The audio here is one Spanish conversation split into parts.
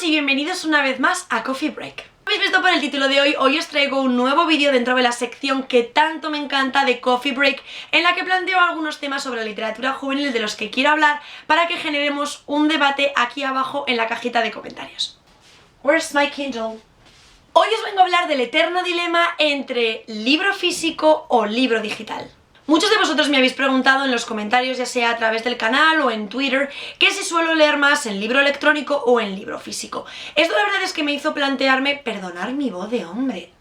y bienvenidos una vez más a Coffee Break. Habéis visto por el título de hoy os traigo un nuevo vídeo dentro de la sección que tanto me encanta de Coffee Break, en la que planteo algunos temas sobre la literatura juvenil de los que quiero hablar para que generemos un debate aquí abajo en la cajita de comentarios. Where's my Kindle? Hoy os vengo a hablar del eterno dilema entre libro físico o libro digital. Muchos de vosotros me habéis preguntado en los comentarios, ya sea a través del canal o en Twitter, que si suelo leer más en libro electrónico o en libro físico. Esto la verdad es que me hizo plantearme... Perdonar mi voz de hombre...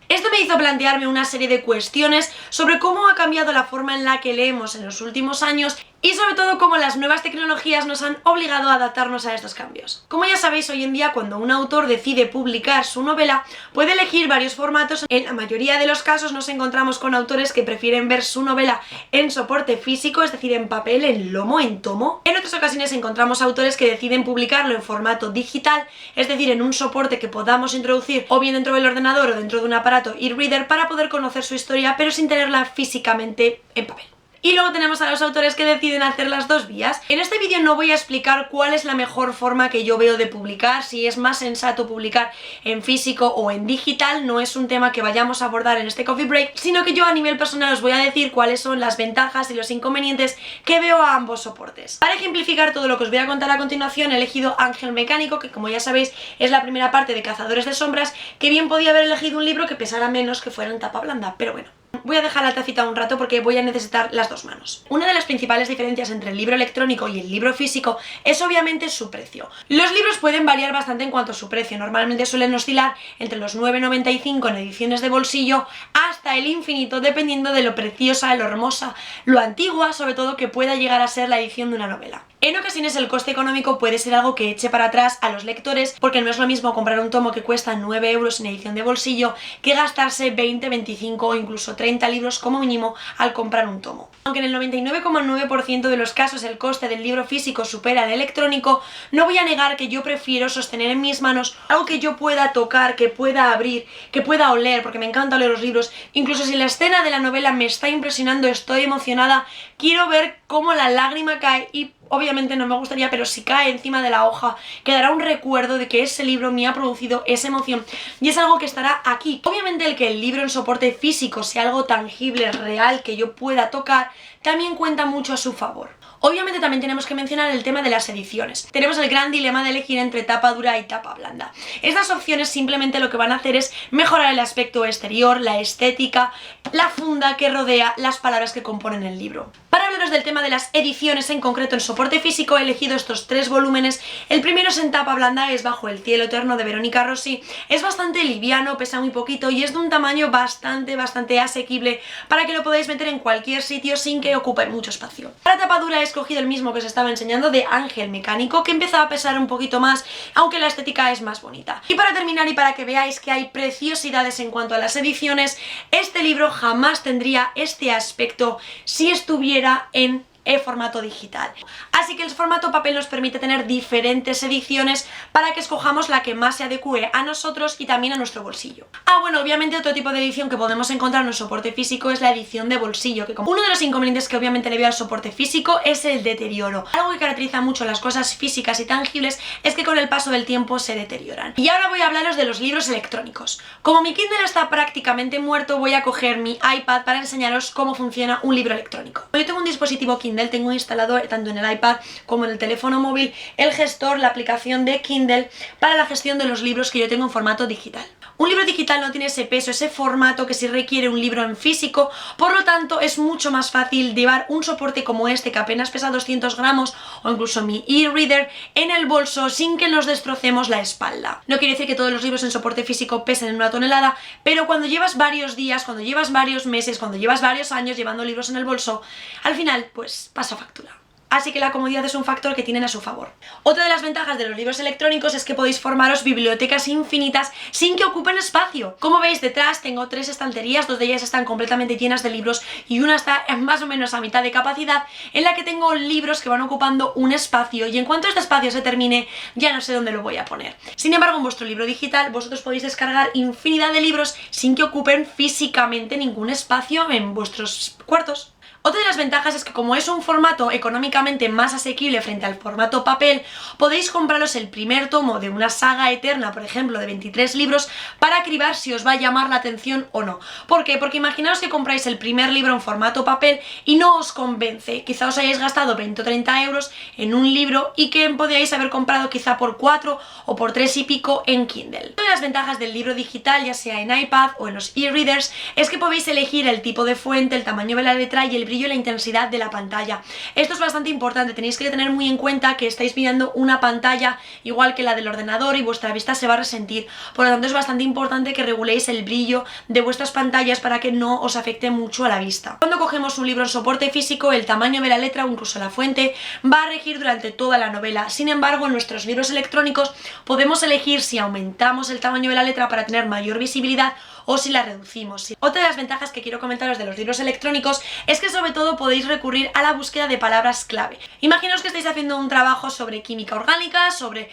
Esto me hizo plantearme una serie de cuestiones sobre cómo ha cambiado la forma en la que leemos en los últimos años y sobre todo cómo las nuevas tecnologías nos han obligado a adaptarnos a estos cambios. Como ya sabéis, hoy en día cuando un autor decide publicar su novela puede elegir varios formatos. En la mayoría de los casos nos encontramos con autores que prefieren ver su novela en soporte físico, es decir, en papel, en lomo, en tomo. En otras ocasiones encontramos autores que deciden publicarlo en formato digital, es decir, en un soporte que podamos introducir o bien dentro del ordenador o dentro de un aparato e-reader para poder conocer su historia pero sin tenerla físicamente en papel. Y luego tenemos a los autores que deciden hacer las dos vías. En este vídeo no voy a explicar cuál es la mejor forma que yo veo de publicar, si es más sensato publicar en físico o en digital, no es un tema que vayamos a abordar en este Coffee Break, sino que yo a nivel personal os voy a decir cuáles son las ventajas y los inconvenientes que veo a ambos soportes. Para ejemplificar todo lo que os voy a contar a continuación he elegido Ángel Mecánico, que como ya sabéis es la primera parte de Cazadores de Sombras, que bien podía haber elegido un libro que pesara menos, que fuera en tapa blanda, pero bueno. Voy a dejar la tacita un rato porque voy a necesitar las dos manos. Una de las principales diferencias entre el libro electrónico y el libro físico es obviamente su precio. Los libros pueden variar bastante en cuanto a su precio, normalmente suelen oscilar entre los 9,95 en ediciones de bolsillo hasta el infinito, dependiendo de lo preciosa, lo hermosa, lo antigua, sobre todo, que pueda llegar a ser la edición de una novela. En ocasiones el coste económico puede ser algo que eche para atrás a los lectores, porque no es lo mismo comprar un tomo que cuesta 9 euros en edición de bolsillo que gastarse 20, 25 o incluso 30 libros como mínimo al comprar un tomo. Aunque en el 99,9% de los casos el coste del libro físico supera al electrónico, no voy a negar que yo prefiero sostener en mis manos algo que yo pueda tocar, que pueda abrir, que pueda oler, porque me encanta oler los libros. Incluso si la escena de la novela me está impresionando, estoy emocionada, quiero ver cómo la lágrima cae y obviamente no me gustaría, pero si cae encima de la hoja, quedará un recuerdo de que ese libro me ha producido esa emoción y es algo que estará aquí. Obviamente el que el libro en soporte físico sea algo tangible, real, que yo pueda tocar, también cuenta mucho a su favor. Obviamente también tenemos que mencionar el tema de las ediciones. Tenemos el gran dilema de elegir entre tapa dura y tapa blanda. Estas opciones simplemente lo que van a hacer es mejorar el aspecto exterior, la estética, la funda que rodea las palabras que componen el libro. Para hablaros del tema de las ediciones en concreto en soporte físico he elegido estos 3 volúmenes. El primero es en tapa blanda, es Bajo el cielo eterno de Verónica Rossi. Es bastante liviano, pesa muy poquito y es de un tamaño bastante asequible para que lo podáis meter en cualquier sitio sin que ocupe mucho espacio. Para tapa dura he escogido el mismo que os estaba enseñando, de Ángel Mecánico, que empieza a pesar un poquito más, aunque la estética es más bonita. Y para terminar y para que veáis que hay preciosidades en cuanto a las ediciones, este libro jamás tendría este aspecto si estuviera en formato digital. Así que el formato papel nos permite tener diferentes ediciones para que escojamos la que más se adecue a nosotros y también a nuestro bolsillo. Bueno, obviamente otro tipo de edición que podemos encontrar en un soporte físico es la edición de bolsillo, que como uno de los inconvenientes que obviamente le veo al soporte físico es el deterioro. Algo que caracteriza mucho las cosas físicas y tangibles es que con el paso del tiempo se deterioran. Y ahora voy a hablaros de los libros electrónicos. Como mi Kindle está prácticamente muerto, voy a coger mi iPad para enseñaros cómo funciona un libro electrónico. Yo tengo un dispositivo Kindle, tengo instalado tanto en el iPad como en el teléfono móvil el gestor, la aplicación de Kindle para la gestión de los libros que yo tengo en formato digital. Un libro digital no tiene ese peso, ese formato que sí requiere un libro en físico, por lo tanto es mucho más fácil llevar un soporte como este que apenas pesa 200 gramos o incluso mi e-reader en el bolso sin que nos destrocemos la espalda. No quiere decir que todos los libros en soporte físico pesen 1 tonelada, pero cuando llevas varios días, cuando llevas varios meses, cuando llevas varios años llevando libros en el bolso, al final pues pasa factura. Así que la comodidad es un factor que tienen a su favor. Otra de las ventajas de los libros electrónicos es que podéis formaros bibliotecas infinitas sin que ocupen espacio. Como veis, detrás tengo 3 estanterías, 2 de ellas están completamente llenas de libros y una está más o menos a mitad de capacidad, en la que tengo libros que van ocupando un espacio y en cuanto este espacio se termine ya no sé dónde lo voy a poner. Sin embargo, en vuestro libro digital vosotros podéis descargar infinidad de libros sin que ocupen físicamente ningún espacio en vuestros cuartos. Otra de las ventajas es que como es un formato económicamente más asequible frente al formato papel, podéis compraros el primer tomo de una saga eterna, por ejemplo, de 23 libros, para cribar si os va a llamar la atención o no. ¿Por qué? Porque imaginaos que compráis el primer libro en formato papel y no os convence, quizá os hayáis gastado 20 o 30 euros en un libro y que podríais haber comprado quizá por 4 o por 3 y pico en Kindle. Una de las ventajas del libro digital, ya sea en iPad o en los e-readers, es que podéis elegir el tipo de fuente, el tamaño de la letra y el brillo y la intensidad de la pantalla. Esto es bastante importante, tenéis que tener muy en cuenta que estáis mirando una pantalla igual que la del ordenador y vuestra vista se va a resentir, por lo tanto es bastante importante que reguléis el brillo de vuestras pantallas para que no os afecte mucho a la vista. Cuando cogemos un libro en soporte físico, el tamaño de la letra o incluso la fuente va a regir durante toda la novela. Sin embargo, en nuestros libros electrónicos podemos elegir si aumentamos el tamaño de la letra para tener mayor visibilidad o si la reducimos. Otra de las ventajas que quiero comentaros de los libros electrónicos es que sobre todo podéis recurrir a la búsqueda de palabras clave. Imaginaos que estáis haciendo un trabajo sobre química orgánica, sobre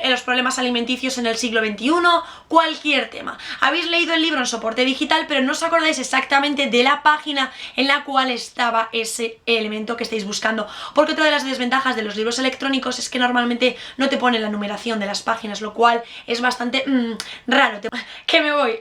los problemas alimenticios en el siglo XXI, cualquier tema. Habéis leído el libro en soporte digital, pero no os acordáis exactamente de la página en la cual estaba ese elemento que estáis buscando, porque otra de las desventajas de los libros electrónicos es que normalmente no te pone la numeración de las páginas, lo cual es bastante raro. Que me voy.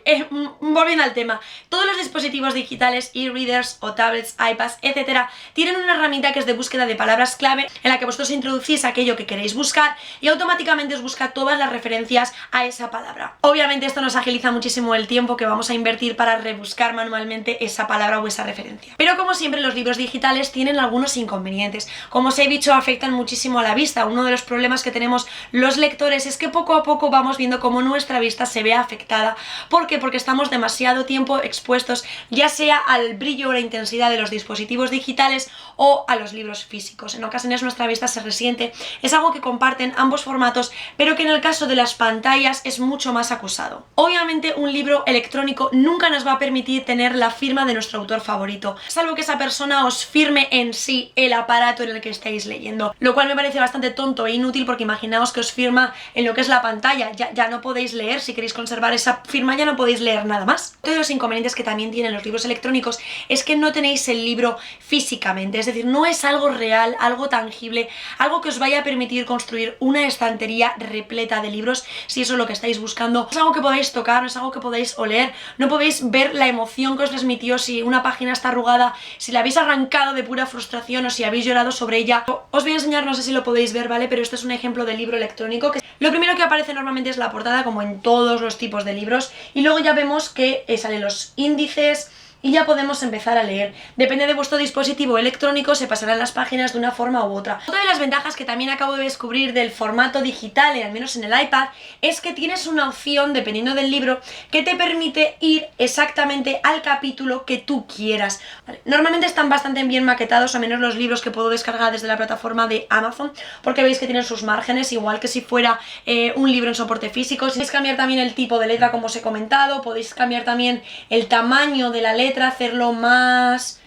Volviendo al tema, todos los dispositivos digitales, e-readers o tablets, iPads, etcétera, tienen una herramienta que es de búsqueda de palabras clave en la que vosotros introducís aquello que queréis buscar y automáticamente os busca todas las referencias a esa palabra. Obviamente esto nos agiliza muchísimo el tiempo que vamos a invertir para rebuscar manualmente esa palabra o esa referencia. Pero como siempre los libros digitales tienen algunos inconvenientes. Como os he dicho, afectan muchísimo a la vista. Uno de los problemas que tenemos los lectores es que poco a poco vamos viendo cómo nuestra vista se ve afectada. ¿Por qué? Porque estamos demasiado tiempo expuestos ya sea al brillo o la intensidad de los dispositivos digitales o a los libros físicos. En ocasiones nuestra vista se resiente, es algo que comparten ambos formatos, pero que en el caso de las pantallas es mucho más acusado. Obviamente un libro electrónico nunca nos va a permitir tener la firma de nuestro autor favorito, salvo que esa persona os firme en sí el aparato en el que estáis leyendo, lo cual me parece bastante tonto e inútil porque imaginaos que os firma en lo que es la pantalla, ya no podéis leer, si queréis conservar esa firma ya no podéis leer nada más. Otro de los inconvenientes que también tienen los libros electrónicos es que no tenéis el libro físicamente, es decir, no es algo real, algo tangible, algo que os vaya a permitir construir una estantería repleta de libros si eso es lo que estáis buscando. Es algo que podáis tocar, no es algo que podáis oler, no podéis ver la emoción que os transmitió si una página está arrugada, si la habéis arrancado de pura frustración o si habéis llorado sobre ella. Os voy a enseñar, no sé si lo podéis ver, ¿vale? Pero este es un ejemplo de libro electrónico. Lo primero que aparece normalmente es la portada, como en todos los tipos de libros, y luego ya vemos que salen los índices y ya podemos empezar a leer. Depende de vuestro dispositivo electrónico, se pasarán las páginas de una forma u otra. Otra de las ventajas que también acabo de descubrir del formato digital, al menos en el iPad, es que tienes una opción, dependiendo del libro, que te permite ir exactamente al capítulo que tú quieras. Vale. Normalmente están bastante bien maquetados, al menos los libros que puedo descargar desde la plataforma de Amazon, porque veis que tienen sus márgenes, igual que si fuera un libro en soporte físico. Podéis cambiar también el tipo de letra, como os he comentado, podéis cambiar también el tamaño de la letra, hacerlo más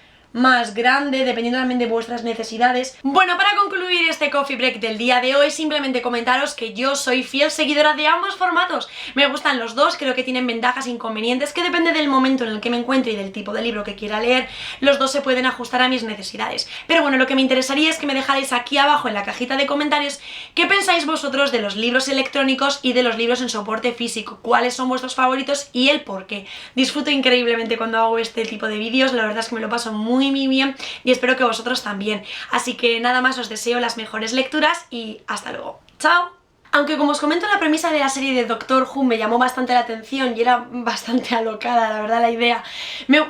grande, dependiendo también de vuestras necesidades. Bueno, para concluir este coffee break del día de hoy, simplemente comentaros que yo soy fiel seguidora de ambos formatos. Me gustan los dos, creo que tienen ventajas e inconvenientes, que depende del momento en el que me encuentre y del tipo de libro que quiera leer, los dos se pueden ajustar a mis necesidades. Pero bueno, lo que me interesaría es que me dejarais aquí abajo en la cajita de comentarios qué pensáis vosotros de los libros electrónicos y de los libros en soporte físico, cuáles son vuestros favoritos y el por qué. Disfruto increíblemente cuando hago este tipo de vídeos, la verdad es que me lo paso muy bien y espero que vosotros también. Así que nada más, os deseo las mejores lecturas y hasta luego. ¡Chao! Aunque como os comento, la premisa de la serie de Doctor Who me llamó bastante la atención y era bastante alocada, la verdad, la idea.